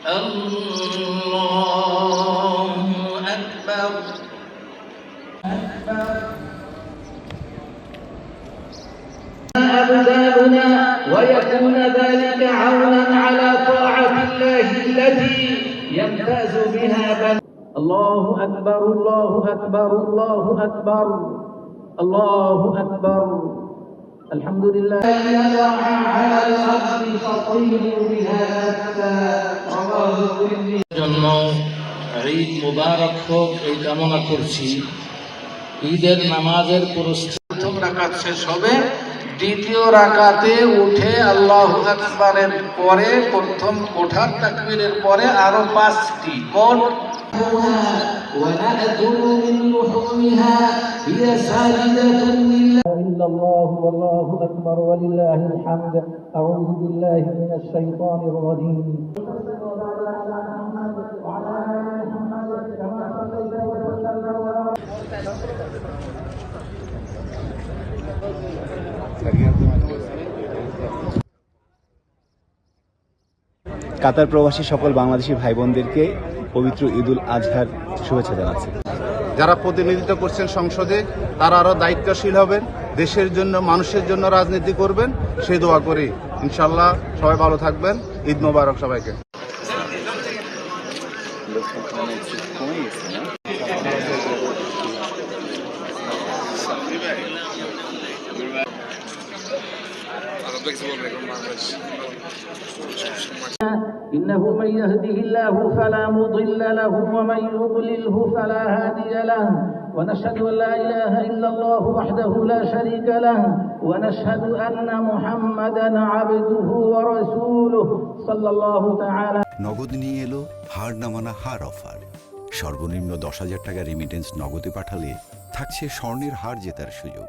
الله أكبر أبداننا ويكون ذلك عونا على طاعة الله التي يمتاز بها بني. الله أكبر الله أكبر الله أكبر الله أكبر. الحمد لله يضع على الأرض فطير بها জন্য ঈদ মুবারক হোক এই কামনা করছি। ঈদের নামাজের প্রথম রাকাত শেষ হবে, দ্বিতীয় রাকাতে উঠে আল্লাহু আকবারের পরে প্রথম ওঠার তাকবীরের পরে আরো 5টি মোট ونأكل من لحومها هي ساجدة لله إلا الله والله أكبر ولله الحمد. أعوذ بالله من الشيطان الرجيم. কাতার প্রবাসী সকল বাংলাদেশি ভাই বোনদেরকে পবিত্র ঈদুল আজহার শুভেচ্ছা জানাচ্ছি। যারা প্রতিনিধিত্ব করছেন সংসদে তারা আরো দায়িত্বশীল হবেন, দেশের জন্য মানুষের জন্য রাজনীতি করবেন, সেই দোয়া করি। ইনশাআল্লাহ সবাই ভালো থাকবেন। ঈদ মোবারক সবাইকে। إنه من يهده الله فلا مضل له ومن يضلله فلا هادي له ونشهد أن لا إله إلا الله وحده لا شريك له ونشهد أن محمدا عبده ورسوله صلى الله تعالى. নগদ নিয়ে এলো হার না মানা হার অফার। সর্বনিম্ন 10,000 টাকা রেমিটেন্স নগদে পাঠালে থাকছে স্বর্ণের হার জেতার সুযোগ।